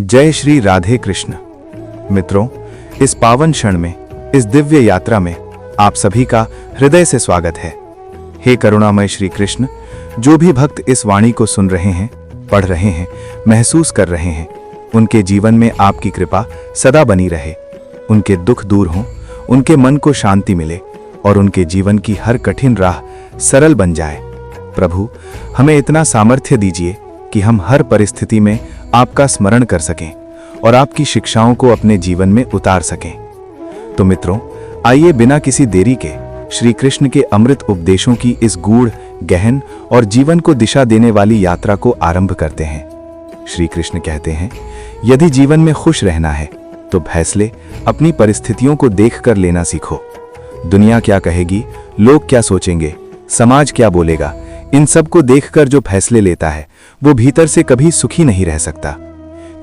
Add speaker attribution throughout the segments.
Speaker 1: जय श्री राधे कृष्ण। मित्रों, इस पावन क्षण में, इस दिव्य यात्रा में आप सभी का हृदय से स्वागत है। हे करुणामय श्री कृष्ण, जो भी भक्त इस वाणी को सुन रहे हैं, पढ़ रहे हैं, महसूस कर रहे हैं, उनके जीवन में आपकी कृपा सदा बनी रहे, उनके दुख दूर हों, उनके मन को शांति मिले और उनके जीवन की हर कठिन राह सरल बन जाए। प्रभु, हमें इतना सामर्थ्य दीजिए कि हम हर परिस्थिति में आपका स्मरण कर सकें और आपकी शिक्षाओं को अपने जीवन में उतार सकें। तो मित्रों, आइए बिना किसी देरी के श्री कृष्ण के अमृत उपदेशों की इस गूढ़, गहन और जीवन को दिशा देने वाली यात्रा को आरंभ करते हैं। श्री कृष्ण कहते हैं, यदि जीवन में खुश रहना है तो फैसले अपनी परिस्थितियों को देखकर लेना सीखो। दुनिया क्या कहेगी, लोग क्या सोचेंगे, समाज क्या बोलेगा, इन सब को देखकर जो फैसले लेता है वो भीतर से कभी सुखी नहीं रह सकता।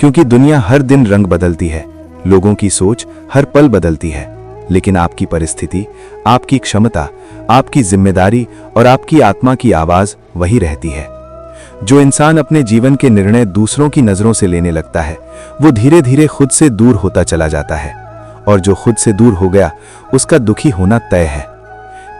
Speaker 1: क्योंकि दुनिया हर दिन रंग बदलती है, लोगों की सोच हर पल बदलती है, लेकिन आपकी परिस्थिति, आपकी क्षमता, आपकी जिम्मेदारी और आपकी आत्मा की आवाज वही रहती है। जो इंसान अपने जीवन के निर्णय दूसरों की नजरों से लेने लगता है, वो धीरे धीरे खुद से दूर होता चला जाता है, और जो खुद से दूर हो गया उसका दुखी होना तय है।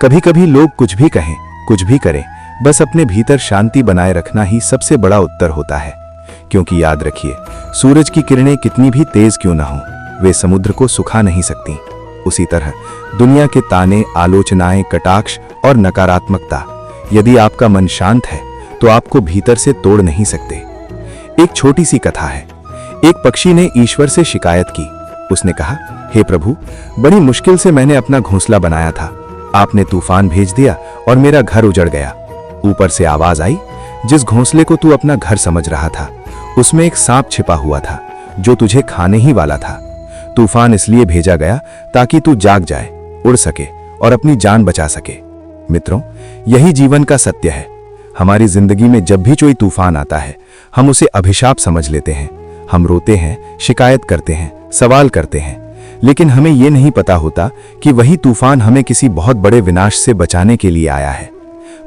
Speaker 1: कभी कभी लोग कुछ भी कहें, कुछ भी करें, बस अपने भीतर शांति बनाए रखना ही सबसे बड़ा उत्तर होता है। क्योंकि याद रखिए, सूरज की किरणें कितनी भी तेज क्यों ना हो, वे समुद्र को सुखा नहीं सकती। उसी तरह दुनिया के ताने, आलोचनाएं, कटाक्ष और नकारात्मकता, यदि आपका मन शांत है तो आपको भीतर से तोड़ नहीं सकते। एक छोटी सी कथा है। एक पक्षी ने ईश्वर से शिकायत की। उसने कहा, हे प्रभु, बड़ी मुश्किल से मैंने अपना घोंसला बनाया था, आपने तूफान भेज दिया और मेरा घर उजड़ गया। ऊपर से आवाज आई, जिस घोंसले को तू अपना घर समझ रहा था उसमें एक सांप छिपा हुआ था जो तुझे खाने ही वाला था। तूफान इसलिए भेजा गया ताकि तू जाग जाए, उड़ सके और अपनी जान बचा सके। मित्रों, यही जीवन का सत्य है। हमारी जिंदगी में जब भी कोई तूफान आता है, हम उसे अभिशाप समझ लेते हैं। हम रोते हैं, शिकायत करते हैं, सवाल करते हैं, लेकिन हमें यह नहीं पता होता कि वही तूफान हमें किसी बहुत बड़े विनाश से बचाने के लिए आया है।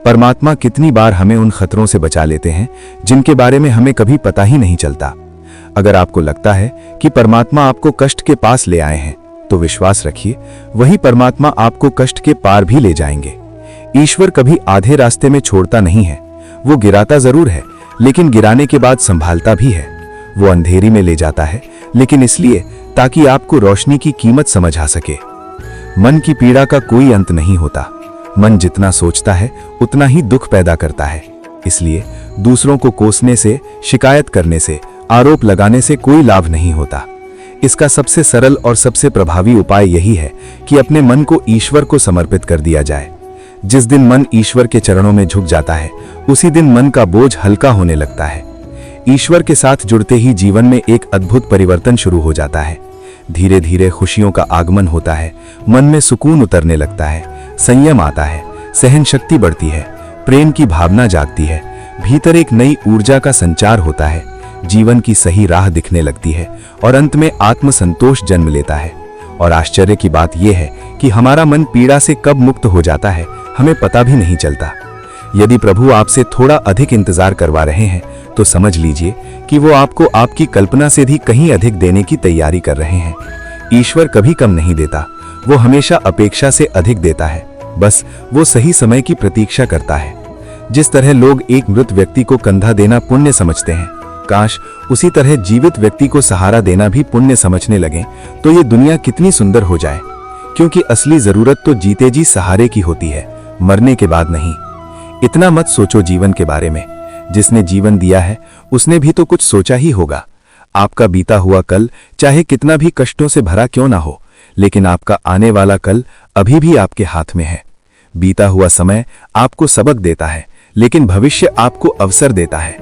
Speaker 1: परमात्मा कितनी बार हमें उन खतरों से बचा लेते हैं जिनके बारे में हमें कभी पता ही नहीं चलता। अगर आपको लगता है कि परमात्मा आपको कष्ट के पास ले आए हैं, तो विश्वास रखिए, वही परमात्मा आपको कष्ट के पार भी ले जाएंगे। ईश्वर कभी आधे रास्ते में छोड़ता नहीं है। वो गिराता जरूर है, लेकिन गिराने के बाद संभालता भी है। वो अंधेरी में ले जाता है, लेकिन इसलिए ताकि आपको रोशनी की कीमत समझ आ सके। मन की पीड़ा का कोई अंत नहीं होता। मन जितना सोचता है उतना ही दुख पैदा करता है। इसलिए दूसरों को कोसने से, शिकायत करने से, आरोप लगाने से कोई लाभ नहीं होता। इसका सबसे सरल और सबसे प्रभावी उपाय यही है कि अपने मन को ईश्वर को समर्पित कर दिया जाए। जिस दिन मन ईश्वर के चरणों में झुक जाता है, उसी दिन मन का बोझ हल्का होने लगता है। ईश्वर के साथ जुड़ते ही जीवन में एक अद्भुत परिवर्तन शुरू हो जाता है। धीरे धीरे खुशियों का आगमन होता है, मन में सुकून उतरने लगता है, संयम आता है, सहन शक्ति बढ़ती है, प्रेम की भावना जागती है, भीतर एक नई ऊर्जा का संचार होता है, जीवन की सही राह दिखने लगती है और अंत में आत्मसंतोष जन्म लेता है। और आश्चर्य की बात यह है कि हमारा मन पीड़ा से कब मुक्त हो जाता है, हमें पता भी नहीं चलता। यदि प्रभु आपसे थोड़ा अधिक इंतजार करवा रहे हैं, तो समझ लीजिए कि वो आपको आपकी कल्पना से भी कहीं अधिक देने की तैयारी कर रहे हैं। ईश्वर कभी कम नहीं देता, वो हमेशा अपेक्षा से अधिक देता है। बस वो सही समय की प्रतीक्षा करता है। जिस तरह लोग एक मृत व्यक्ति को कंधा देना पुण्य समझते हैं, काश उसी तरह जीवित व्यक्ति को सहारा देना भी पुण्य समझने लगें, तो ये दुनिया कितनी सुंदर हो जाए। क्योंकि असली जरूरत तो जीते जी सहारे की होती है, मरने के बाद नहीं। इतना मत सोचो जीवन के बारे में। जिसने जीवन दिया है उसने भी तो कुछ सोचा ही होगा। आपका बीता हुआ कल चाहे कितना भी कष्टों से भरा क्यों ना हो, लेकिन आपका आने वाला कल अभी भी आपके हाथ में है। बीता हुआ समय आपको सबक देता है, लेकिन भविष्य आपको अवसर देता है।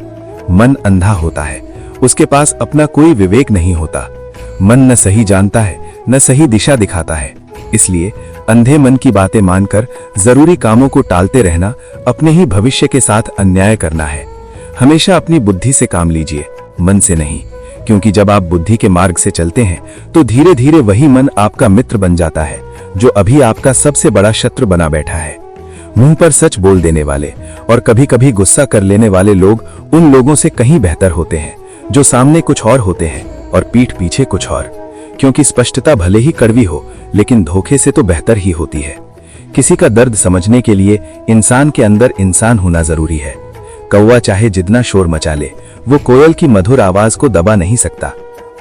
Speaker 1: मन अंधा होता है, उसके पास अपना कोई विवेक नहीं होता। मन न सही जानता है, न सही दिशा दिखाता है। इसलिए अंधे मन की बातें मानकर जरूरी कामों को टालते रहना अपने ही भविष्य के साथ अन्याय करना है। हमेशा अपनी बुद्धि से काम लीजिए, मन से नहीं। क्योंकि जब आप बुद्धि के मार्ग से चलते हैं तो धीरे धीरे वही मन आपका मित्र बन जाता है, जो अभी आपका सबसे बड़ा शत्रु बना बैठा है। मुंह पर सच बोल देने वाले और कभी कभी गुस्सा कर लेने वाले लोग उन लोगों से कहीं बेहतर होते हैं जो सामने कुछ और होते हैं। और पीठ पीछे कुछ और। क्योंकि स्पष्टता भले ही कड़वी हो, लेकिन धोखे से तो बेहतर ही होती है। किसी का दर्द समझने के लिए इंसान के अंदर इंसान होना जरूरी है। कौवा चाहे जितना शोर मचा ले, वो कोयल की मधुर आवाज को दबा नहीं सकता।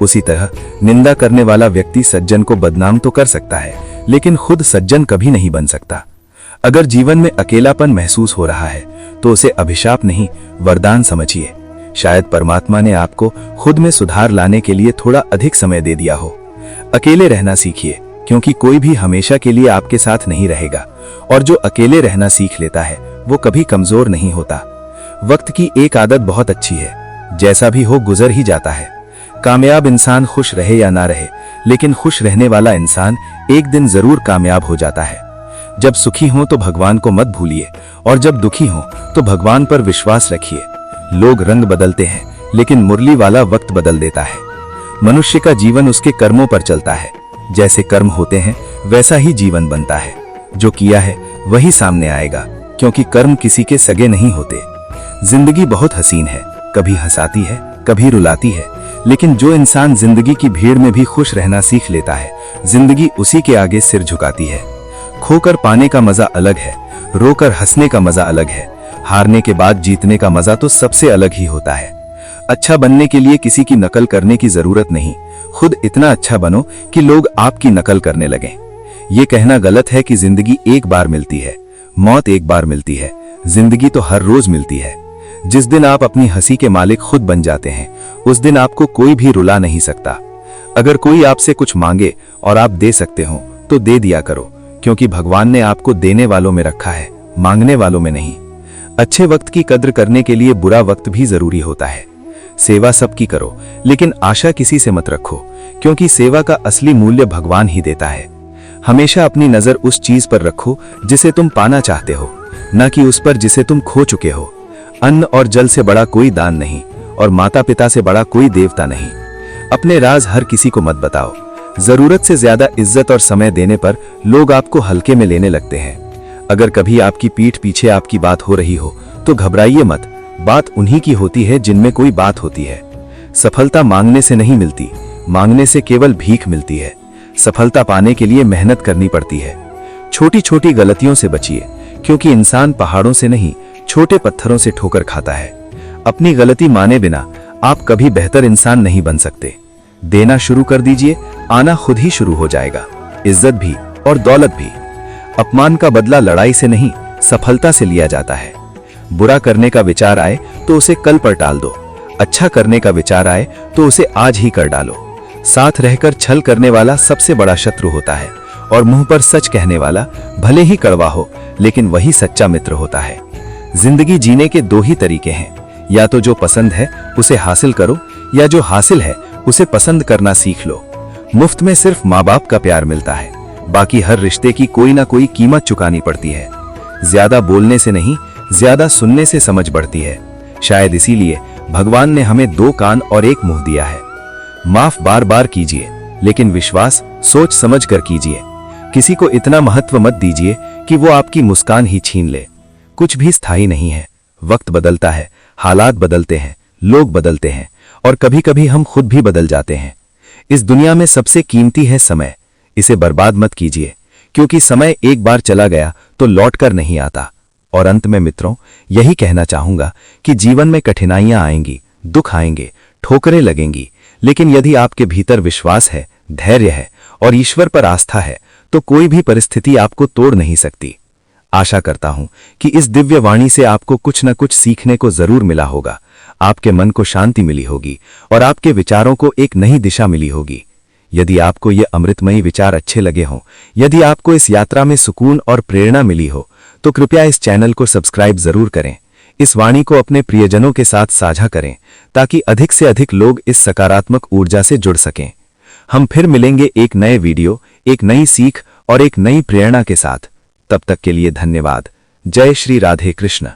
Speaker 1: उसी तरह निंदा करने वाला व्यक्ति सज्जन को बदनाम तो कर सकता है, लेकिन खुद सज्जन कभी नहीं बन सकता। अगर जीवन में अकेलापन महसूस हो रहा है तो उसे अभिशाप नहीं, वरदान समझिए। शायद परमात्मा ने आपको खुद में सुधार लाने के लिए थोड़ा अधिक समय दे दिया हो। अकेले रहना सीखिए, क्योंकि कोई भी हमेशा के लिए आपके साथ नहीं रहेगा, और जो अकेले रहना सीख लेता है वो कभी कमजोर नहीं होता। वक्त की एक आदत बहुत अच्छी है, जैसा भी हो गुजर ही जाता है। कामयाब इंसान खुश रहे या ना रहे, लेकिन खुश रहने वाला इंसान एक दिन जरूर कामयाब हो जाता है। जब सुखी हो तो भगवान को मत भूलिए, और जब दुखी हो तो भगवान पर विश्वास रखिए। लोग रंग बदलते हैं, लेकिन मुरली वाला वक्त बदल देता है। मनुष्य का जीवन उसके कर्मों पर चलता है। जैसे कर्म होते हैं वैसा ही जीवन बनता है। जो किया है वही सामने आएगा, क्योंकि कर्म किसी के सगे नहीं होते। जिंदगी बहुत हसीन है, कभी हंसाती है, कभी रुलाती है, लेकिन जो इंसान जिंदगी की भीड़ में भी खुश रहना सीख लेता है, जिंदगी उसी के आगे सिर झुकाती है। खोकर पाने का मजा अलग है, रोकर हंसने का मजा अलग है, हारने के बाद जीतने का मजा तो सबसे अलग ही होता है। अच्छा बनने के लिए किसी की नकल करने की जरूरत नहीं, खुद इतना अच्छा बनो कि लोग आपकी नकल करने लगें। ये कहना गलत है कि जिंदगी एक बार मिलती है, मौत एक बार मिलती है। जिंदगी तो हर रोज मिलती है। जिस दिन आप अपनी हंसी के मालिक खुद बन जाते हैं, उस दिन आपको कोई भी रुला नहीं सकता। अगर कोई आपसे कुछ मांगे और आप दे सकते हो तो दे दिया करो, क्योंकि भगवान ने आपको देने वालों में रखा है, मांगने वालों में नहीं। अच्छे वक्त की कद्र करने के लिए बुरा वक्त भी जरूरी होता है। सेवा सबकी करो, लेकिन आशा किसी से मत रखो, क्योंकि सेवा का असली मूल्य भगवान ही देता है। हमेशा अपनी नजर उस चीज पर रखो जिसे तुम पाना चाहते हो, न कि उस पर जिसे तुम खो चुके हो। अन्न और जल से बड़ा कोई दान नहीं, और माता पिता से बड़ा कोई देवता नहीं। अपने राज हर किसी को मत बताओ। जरूरत से ज्यादा इज्जत और समय देने पर लोग आपको हल्के में लेने लगते हैं। अगर कभी आपकी पीठ पीछे आपकी बात हो रही हो तो घबराइए मत। बात उन्हीं की होती है जिनमें कोई बात होती है। सफलता मांगने से नहीं मिलती, मांगने से केवल भीख मिलती है। सफलता पाने के लिए मेहनत करनी पड़ती है। छोटी छोटी गलतियों से बचिए, क्योंकि इंसान पहाड़ों से नहीं, छोटे पत्थरों से ठोकर खाता है। अपनी गलती माने बिना आप कभी बेहतर इंसान नहीं बन सकते। देना शुरू कर दीजिए, आना खुद ही शुरू हो जाएगा। इज्जत भी और दौलत भी। अपमान का बदला लड़ाई से नहीं, सफलता से लिया जाता है। बुरा करने का विचार आए तो उसे कल पर टाल दो। अच्छा करने का विचार आए तो उसे आज ही कर डालो। साथ रहकर छल करने वाला सबसे बड़ा शत्रु होता है, और मुंह पर सच कहने वाला भले ही कड़वा हो, लेकिन वही सच्चा मित्र होता है। जिंदगी जीने के दो ही तरीके हैं, या तो जो पसंद है उसे हासिल करो, या जो हासिल है उसे पसंद करना सीख लो। मुफ्त में सिर्फ माँ बाप का प्यार मिलता है, बाकी हर रिश्ते की कोई ना कोई कीमत चुकानी पड़ती है। ज्यादा बोलने से नहीं, ज्यादा सुनने से समझ बढ़ती है। शायद इसीलिए भगवान ने हमें दो कान और एक मुंह दिया है। माफ बार बार कीजिए, लेकिन विश्वास सोच समझ कर कीजिए। किसी को इतना महत्व मत दीजिए कि वो आपकी मुस्कान ही छीन ले। कुछ भी स्थायी नहीं है। वक्त बदलता है, हालात बदलते हैं, लोग बदलते हैं, और कभी कभी हम खुद भी बदल जाते हैं। इस दुनिया में सबसे कीमती है समय। इसे बर्बाद मत कीजिए, क्योंकि समय एक बार चला गया तो लौट कर नहीं आता। और अंत में मित्रों, यही कहना चाहूंगा कि जीवन में कठिनाइयां आएंगी, दुख आएंगे, ठोकरें लगेंगी, लेकिन यदि आपके भीतर विश्वास है, धैर्य है और ईश्वर पर आस्था है, तो कोई भी परिस्थिति आपको तोड़ नहीं सकती। आशा करता हूं कि इस दिव्य वाणी से आपको कुछ न कुछ सीखने को जरूर मिला होगा। आपके मन को शांति मिली होगी और आपके विचारों को एक नई दिशा मिली होगी। यदि आपको ये अमृतमयी विचार अच्छे लगे हों, यदि आपको इस यात्रा में सुकून और प्रेरणा मिली हो, तो कृपया इस चैनल को सब्सक्राइब जरूर करें। इस वाणी को अपने प्रियजनों के साथ साझा करें, ताकि अधिक से अधिक लोग इस सकारात्मक ऊर्जा से जुड़ सकें। हम फिर मिलेंगे एक नए वीडियो, एक नई सीख और एक नई प्रेरणा के साथ। तब तक के लिए धन्यवाद। जय श्री राधे कृष्ण।